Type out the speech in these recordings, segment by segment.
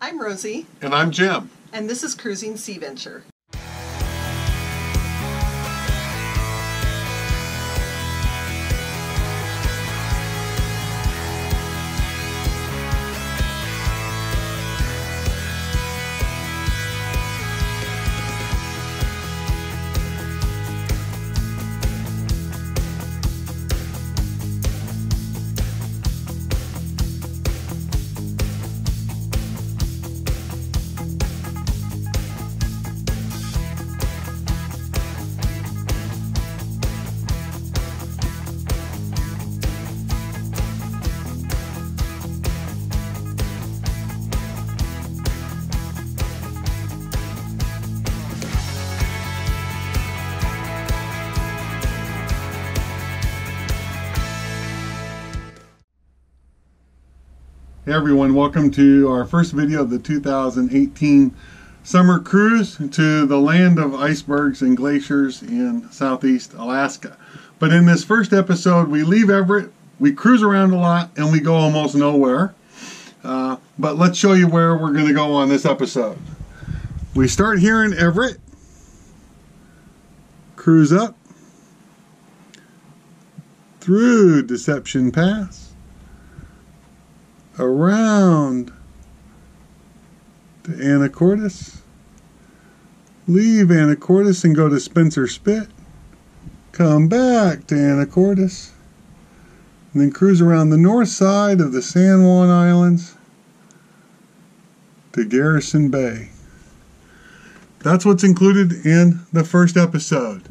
I'm Rosie. And I'm Jim. And this is Cruising Sea Venture. Hey everyone, welcome to our first video of the 2018 summer cruise to the land of icebergs and glaciers in southeast Alaska. But in this first episode, we leave Everett, we cruise around a lot, and we go almost nowhere. But let's show you where we're going to go on this episode. We start here in Everett, cruise up through Deception Pass, around to Anacortes, leave Anacortes and go to Spencer Spit, come back to Anacortes, and then cruise around the north side of the San Juan Islands to Garrison Bay. That's what's included in the first episode.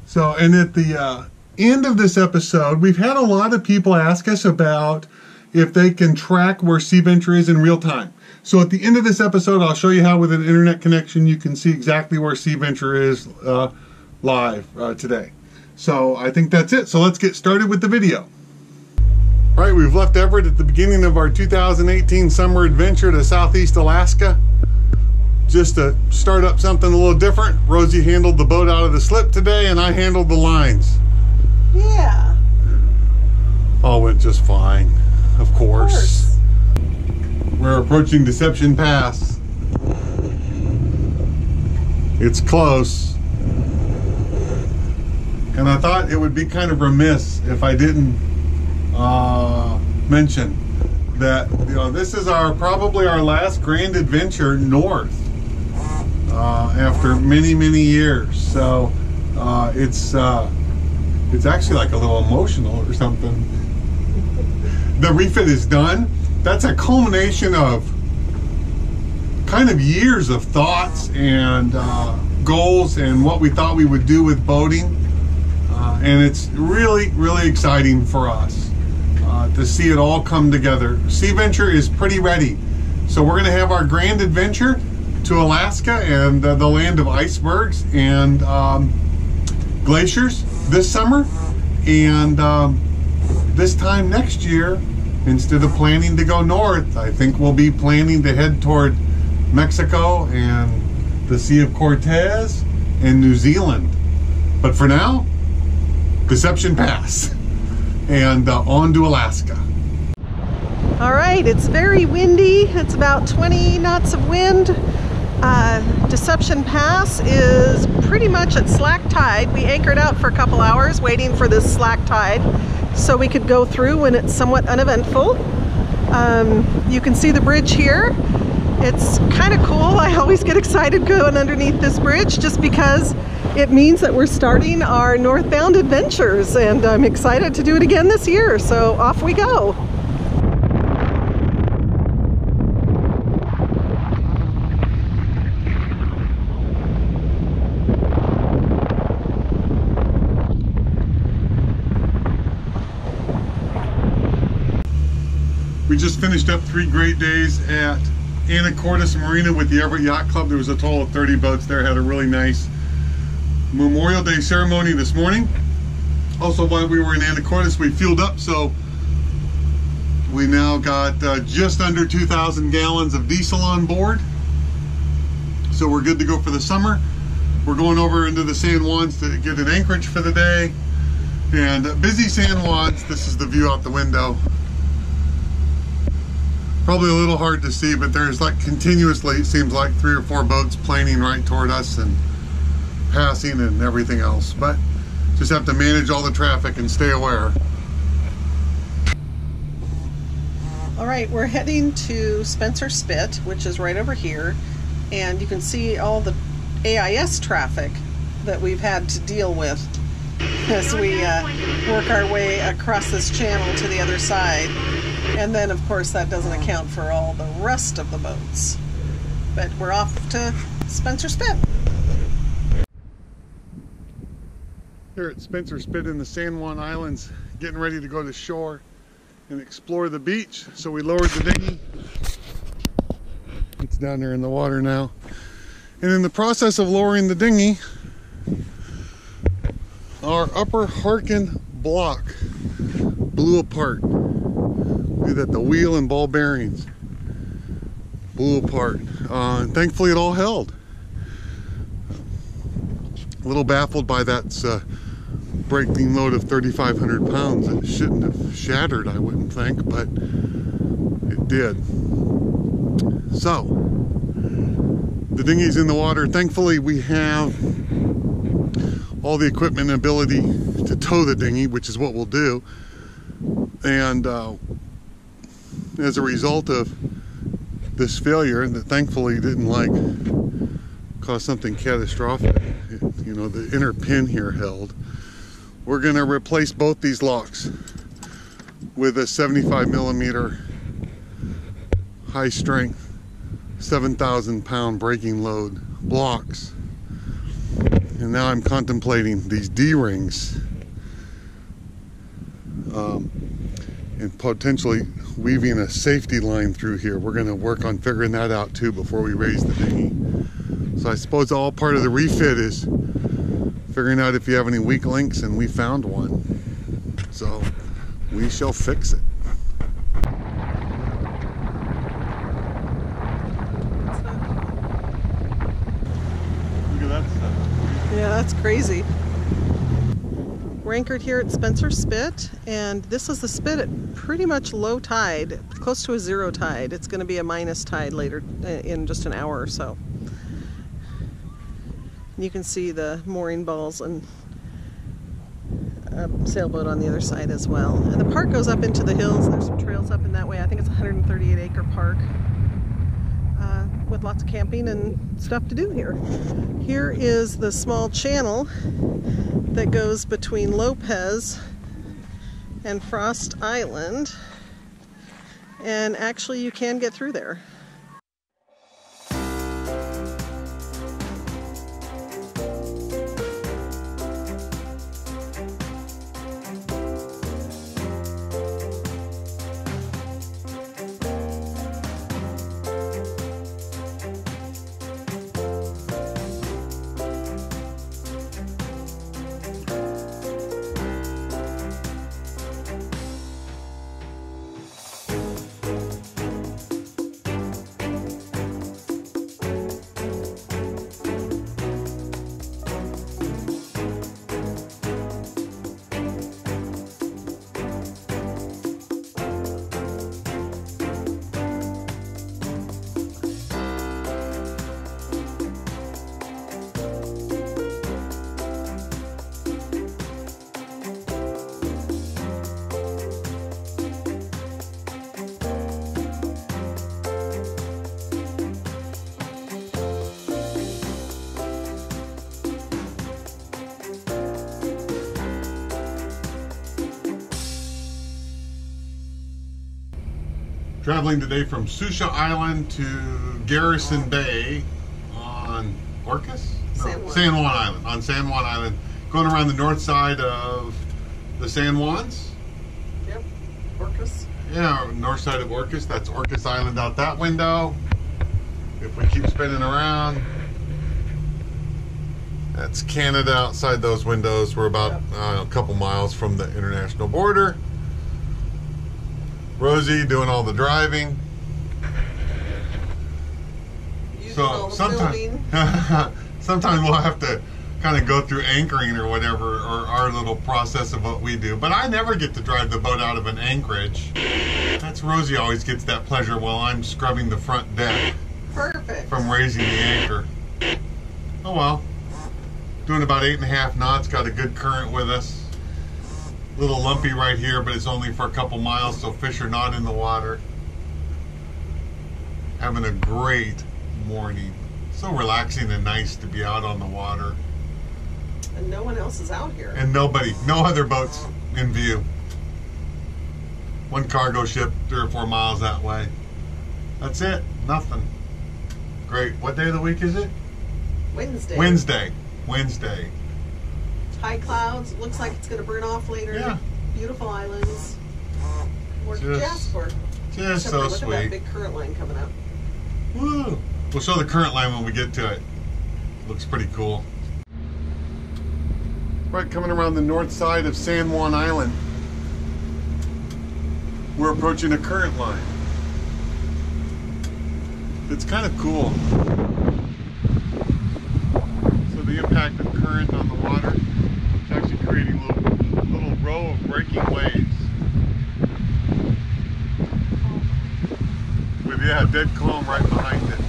So, and at the end of this episode, we've had a lot of people ask us about if they can track where Sea Venture is in real time. So at the end of this episode, I'll show you how with an internet connection you can see exactly where Sea Venture is live today. So I think that's it. So let's get started with the video. All right, we've left Everett at the beginning of our 2018 summer adventure to southeast Alaska. Just to start up something a little different, Rosie handled the boat out of the slip today and I handled the lines. Yeah. All went just fine. Of course. We're approaching Deception Pass. It's close. And I thought it would be kind of remiss if I didn't mention that, you know, this is probably our last grand adventure north after many years. So it's actually like a little emotional or something. The refit is done. That's a culmination of kind of years of thoughts and goals and what we thought we would do with boating. And it's really exciting for us to see it all come together. Sea Venture is pretty ready. So we're gonna have our grand adventure to Alaska and the land of icebergs and glaciers this summer. And this time next year, instead of planning to go north, I think we'll be planning to head toward Mexico and the Sea of Cortez and New Zealand. But for now, Deception Pass and on to Alaska. All right, it's very windy. It's about 20 knots of wind. Deception Pass is pretty much at slack tide. We anchored out for a couple hours waiting for this slack tide so we could go through when it's somewhat uneventful. You can see the bridge here. It's kind of cool. I always get excited going underneath this bridge just because it means that we're starting our northbound adventures, and I'm excited to do it again this year, so off we go. We just finished up 3 great days at Anacortes Marina with the Everett Yacht Club. There was a total of 30 boats there. Had a really nice Memorial Day ceremony this morning. Also, while we were in Anacortes, we fueled up, so we now got just under 2,000 gallons of diesel on board. So we're good to go for the summer. We're going over into the San Juans to get an anchorage for the day. And busy San Juans. This is the view out the window Probably a little hard to see, but there's like continuously, it seems like 3 or 4 boats planing right toward us and passing and everything else. But just have to manage all the traffic and stay aware. All right, we're heading to Spencer Spit, which is right over here, and you can see all the AIS traffic that we've had to deal with as we work our way across this channel to the other side. And then, of course, that doesn't account for all the rest of the boats. But we're off to Spencer Spit. Here at Spencer Spit in the San Juan Islands, getting ready to go to shore and explore the beach. So we lowered the dinghy. It's down there in the water now. And in the process of lowering the dinghy, our upper Harkin block blew apart. Look at that, the wheel and ball bearings blew apart. And thankfully it all held. A little baffled by that breaking load of 3,500 pounds. It shouldn't have shattered, I wouldn't think, but it did. So, the dinghy's in the water. Thankfully, we have all the equipment and ability to tow the dinghy, which is what we'll do. And as a result of this failure, that thankfully didn't like cause something catastrophic, you know, the inner pin here held. We're gonna replace both these locks with a 75mm high strength 7,000 pound braking load blocks. And now I'm contemplating these D-rings and potentially weaving a safety line through here. We're gonna work on figuring that out too before we raise the dinghy. So I suppose all part of the refit is figuring out if you have any weak links, and we found one. So we shall fix it. Look at that stuff. Yeah, that's crazy. We're anchored here at Spencer Spit, and this is the spit at pretty much low tide, close to a 0 tide. It's going to be a minus tide later in just an hour or so. You can see the mooring balls and a sailboat on the other side as well. And the park goes up into the hills, and there's some trails up in that way. I think it's a 138-acre park with lots of camping and stuff to do here. Here is the small channel that goes between Lopez and Frost Island, and actually you can get through there. Traveling today from Susha Island to Garrison Bay on Orcas? No, San Juan Island. On San Juan Island. Going around the north side of the San Juans. Yep, Orcas. Yeah, north side of Orcas. That's Orcas Island out that window. If we keep spinning around, that's Canada outside those windows. We're about a couple miles from the international border. Rosie doing all the driving. So sometimes we'll have to kind of go through anchoring or whatever, or our little process of what we do. But I never get to drive the boat out of an anchorage. That's Rosie always gets that pleasure while I'm scrubbing the front deck. Perfect. From raising the anchor. Oh well. Doing about 8.5 knots, got a good current with us. A little lumpy right here, but it's only for a couple miles, so fish are not in the water. Having a great morning. So relaxing and nice to be out on the water. And no one else is out here. And nobody, no other boats in view. One cargo ship 3 or 4 miles that way. That's it, nothing. Great. What day of the week is it? Wednesday. Wednesday. High clouds. Looks like it's going to burn off later. Yeah. Beautiful islands. What did you ask for? Just so look sweet. Look at that big current line coming up. Woo! We'll show the current line when we get to it. Looks pretty cool. Right, coming around the north side of San Juan Island, we're approaching a current line. It's kind of cool. So the impact of current on the water is actually creating a little row of breaking waves. With, yeah, dead calm right behind it.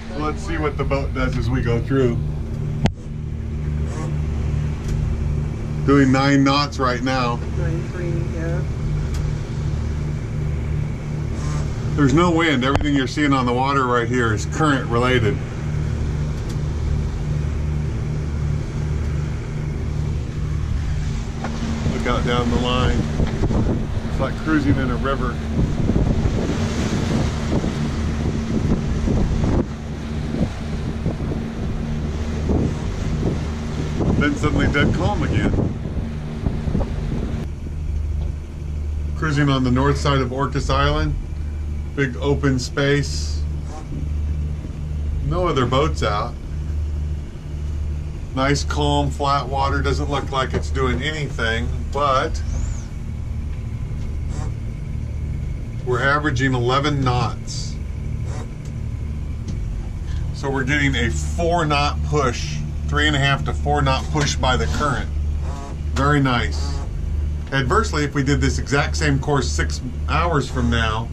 So let's see what the boat does as we go through. Doing 9 knots right now. 9.3, yeah. There's no wind. Everything you're seeing on the water right here is current related. Look out down the line. It's like cruising in a river. Then suddenly dead calm again. Cruising on the north side of Orcas Island. Big open space. No other boats out. Nice calm flat water. Doesn't look like it's doing anything, but we're averaging 11 knots. So we're getting a 4-knot push, 3.5 to 4-knot push by the current. Very nice. Adversely, if we did this exact same course 6 hours from now,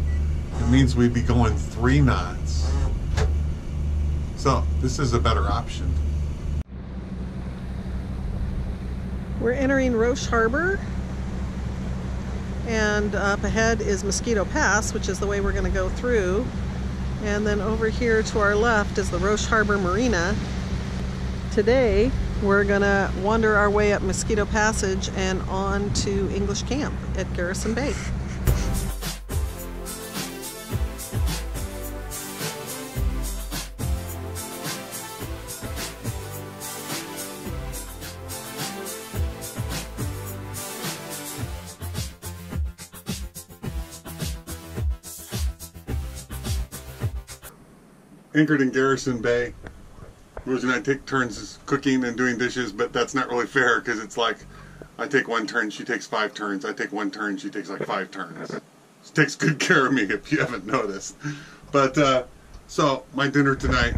it means we'd be going 3 knots. So this is a better option. We're entering Roche Harbor, and up ahead is Mosquito Pass, which is the way we're going to go through. And then over here to our left is the Roche Harbor Marina. Today we're going to wander our way up Mosquito Passage and on to English Camp at Garrison Bay. Anchored in Garrison Bay. Rosie and I take turns cooking and doing dishes, but that's not really fair because it's like I take 1 turn, she takes 5 turns. I take 1 turn, she takes like 5 turns. She takes good care of me if you haven't noticed. But so my dinner tonight: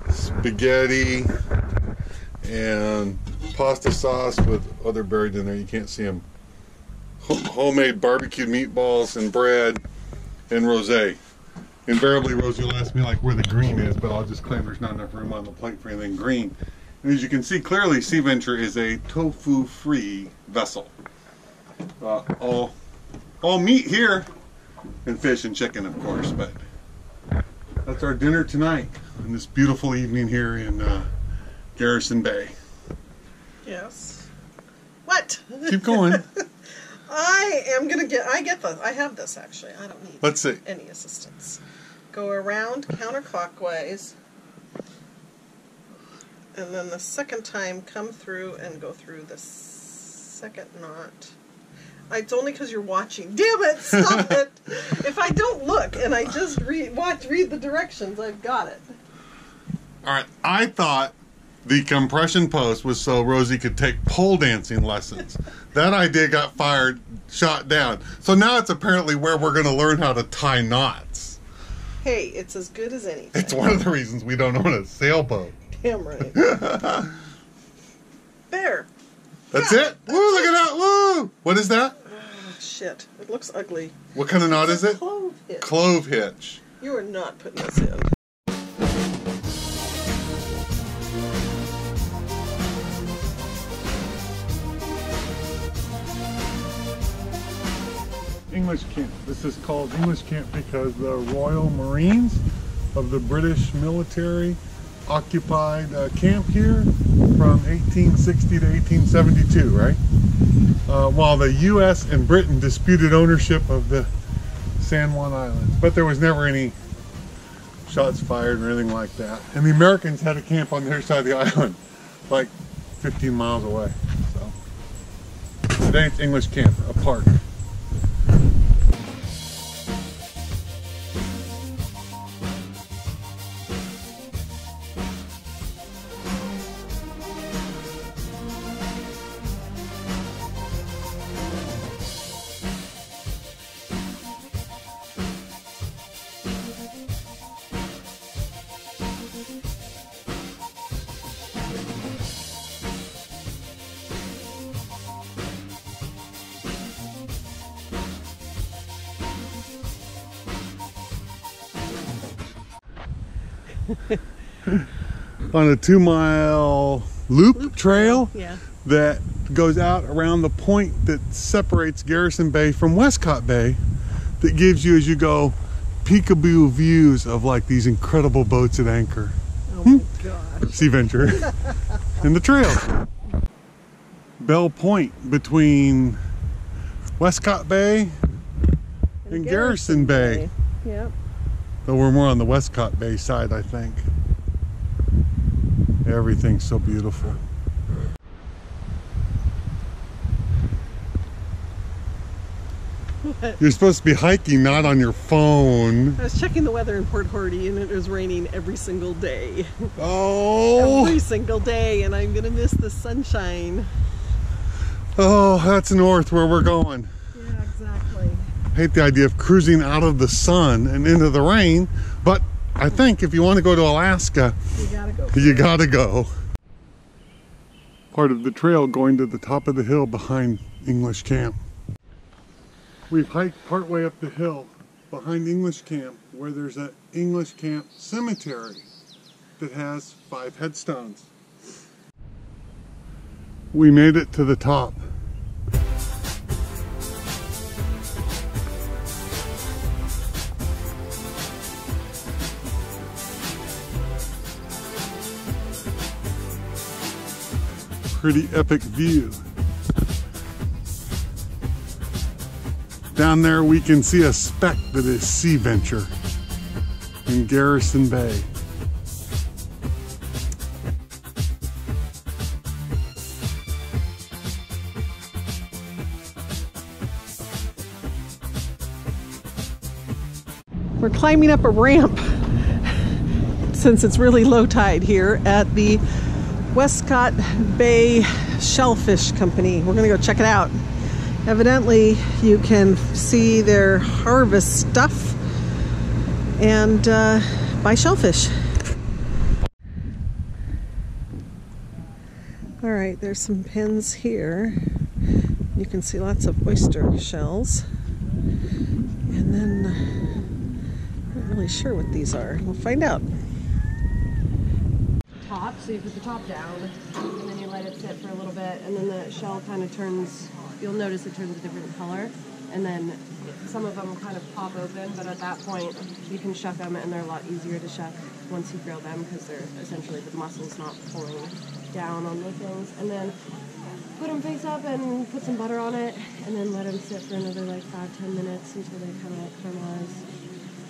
spaghetti and pasta sauce with other buried in there. You can't see them. Homemade barbecued meatballs and bread and rosé. Invariably, Rosie will ask me like where the green is, but I'll just claim there's not enough room on the plate for anything green. And as you can see clearly, Sea Venture is a tofu-free vessel. All meat here, and fish and chicken, of course. But that's our dinner tonight on this beautiful evening here in Garrison Bay. Yes. What? Keep going. I have this actually. I don't need Let's see. any assistance. Go around counterclockwise, and then the second time come through and go through the second knot. It's only because you're watching. Damn it! Stop it! If I don't look and I just read the directions, I've got it. All right. I thought the compression post was so Rosie could take pole dancing lessons. That idea got shot down. So now it's apparently where we're going to learn how to tie knots. Hey, it's as good as anything. It's one of the reasons we don't own a sailboat. Damn right. There. That's it? Woo, look at that. Woo! What is that? Oh, shit. It looks ugly. What kind of knot is it? Clove hitch. Clove hitch. You are not putting this in. English camp. This is called English camp because the Royal Marines of the British military occupied camp here from 1860 to 1872, right? While the U.S. and Britain disputed ownership of the San Juan Islands, but there was never any shots fired or anything like that. And the Americans had a camp on their side of the island, like 15 miles away. So today it's English camp, a park. On a 2-mile loop trail that goes out around the point that separates Garrison Bay from Westcott Bay, that gives you, as you go, peekaboo views of like these incredible boats at anchor. Oh my gosh. Sea Venture. And the trail. Bell Point between Westcott Bay and Garrison Bay. Yep. Though we're more on the Westcott Bay side, I think. Everything's so beautiful. What? You're supposed to be hiking, not on your phone. I was checking the weather in Port Hardy and it was raining every single day. Oh! Every single day, and I'm gonna miss the sunshine. Oh, that's north where we're going. Yeah, exactly. I hate the idea of cruising out of the sun and into the rain, but I think if you want to go to Alaska, You gotta go. you gotta go. Part of the trail going to the top of the hill behind English Camp. We've hiked partway up the hill behind English Camp, where there's an English Camp cemetery that has 5 headstones. We made it to the top. Pretty epic view. Down there we can see a speck that is Sea Venture in Garrison Bay. We're climbing up a ramp since it's really low tide here at the Westcott Bay Shellfish Company. We're gonna go check it out. Evidently, you can see their harvest stuff and buy shellfish. All right, there's some pens here. You can see lots of oyster shells. And then, I'm not really sure what these are. We'll find out. Top, so you put the top down, and then you let it sit for a little bit, and then the shell kind of turns, you'll notice it turns a different color, and then some of them kind of pop open, but at that point you can shuck them, and they're a lot easier to shuck once you grill them, because they're essentially the muscle's not pulling down on the things. And then put them face up and put some butter on it, and then let them sit for another like 5-10 minutes until they kind of caramelize,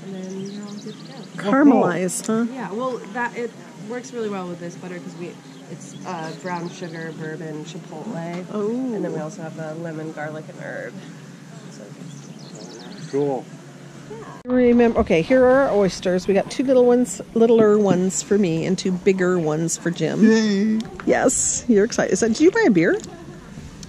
and then you're all good to go. Caramelize, huh? Yeah, well, it works really well with this butter because it's brown sugar, bourbon, chipotle. Oh. And then we also have lemon, garlic, and herb. So Cool. Remember, okay, here are our oysters. We got 2 littler ones for me and 2 bigger ones for Jim. Yay! Yes, you're excited. Did you buy a beer?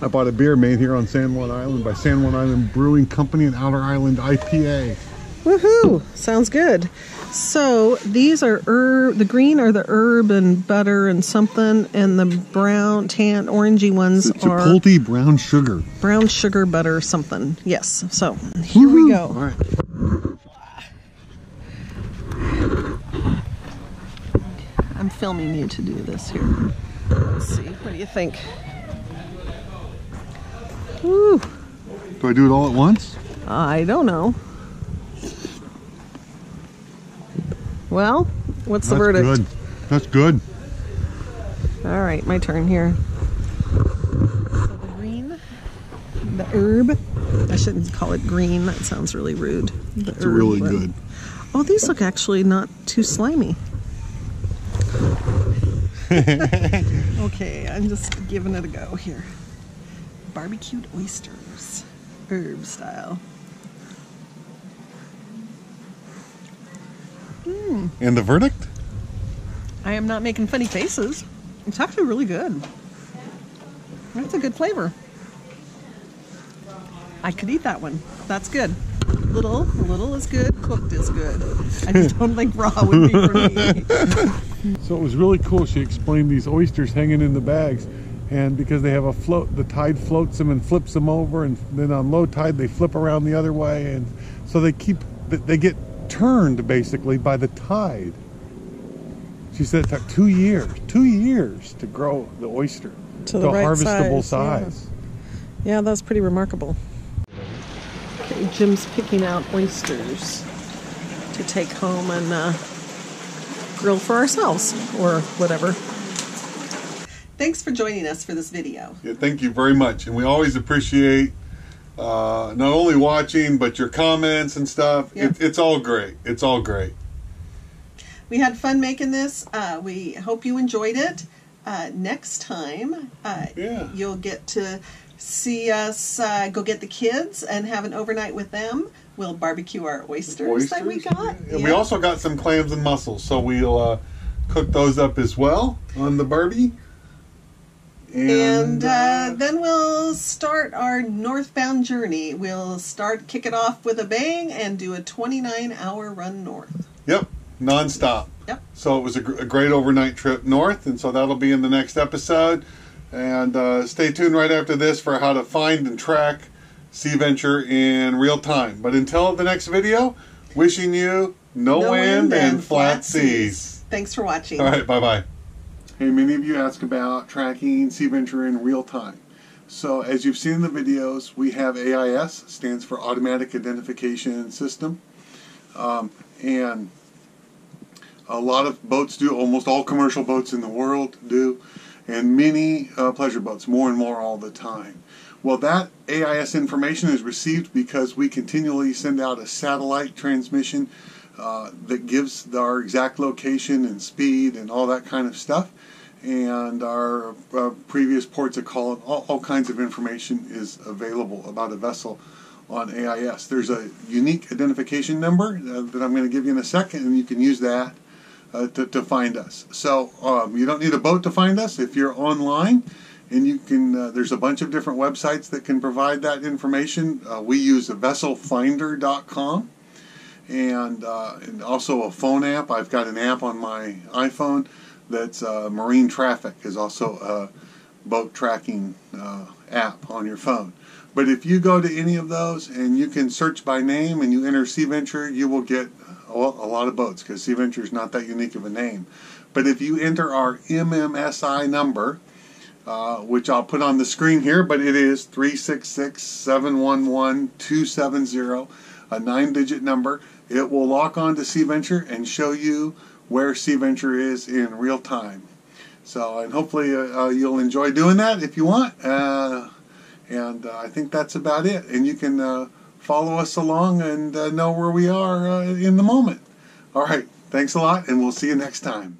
I bought a beer made here on San Juan Island by San Juan Island Brewing Company, an Outer Island IPA. Woohoo! Sounds good. So these are the green are the herb and butter and something, and the brown, tan, orangey ones are Chipotle brown sugar. Brown sugar butter something. Yes. So here we go. All right. I'm filming you to do this here. Let's see. What do you think? Woo! Do I do it all at once? I don't know. Well, what's the verdict? Good. That's good. All right, my turn here. So the green, the herb. I shouldn't call it green. That sounds really rude. It's really good. Oh, these look actually not too slimy. Okay, I'm just giving it a go here. Barbecued oysters, herb style. And the verdict? I am not making funny faces. It's actually really good. That's a good flavor. I could eat that one. That's good. Little is good, cooked is good. I just don't think raw would be for me. So it was really cool. She explained these oysters hanging in the bags, and because they have a float, the tide floats them and flips them over, and then on low tide they flip around the other way, and so they get turned basically by the tide. She said it took 2 years to grow the oyster to the right harvestable size. Yeah, that's pretty remarkable. Okay, Jim's picking out oysters to take home and grill for ourselves or whatever. Thanks for joining us for this video. Yeah, thank you very much, and we always appreciate not only watching but your comments and stuff. Yeah. It's all great. It's all great. We had fun making this. We hope you enjoyed it. Next time, you'll get to see us go get the kids and have an overnight with them. We'll barbecue our oysters that we got. And we also got some clams and mussels, so we'll cook those up as well on the barbie. And then we'll start our northbound journey. We'll kick it off with a bang and do a 29-hour run north. Yep, non-stop. Yep. So it was a great overnight trip north, and so that'll be in the next episode. And stay tuned right after this for how to find and track Sea Venture in real time. But until the next video, wishing you no wind and flat seas. Thanks for watching. All right, bye-bye. Hey, many of you ask about tracking Sea Venture in real time. So as you've seen in the videos, we have AIS, stands for Automatic Identification System. And a lot of boats do, almost all commercial boats in the world do, and many pleasure boats, more and more all the time. Well, that AIS information is received because we continually send out a satellite transmission that gives our exact location and speed and all that kind of stuff. And our previous ports of call, all kinds of information is available about a vessel on AIS. There's a unique identification number that I'm going to give you in a second, and you can use that to find us. So you don't need a boat to find us. If you're online, and you can, there's a bunch of different websites that can provide that information. We use vesselfinder.com. And also a phone app. I've got an app on my iPhone that's Marine Traffic, is also a boat tracking app on your phone. But if you go to any of those and you can search by name and you enter Sea Venture, you will get a lot of boats, because Sea Venture is not that unique of a name. But if you enter our MMSI number, which I'll put on the screen here, but it is 366-711-270, a 9-digit number. It will lock on to Sea Venture and show you where Sea Venture is in real time. So, and hopefully you'll enjoy doing that if you want. And I think that's about it. And you can follow us along and know where we are in the moment. All right, thanks a lot, and we'll see you next time.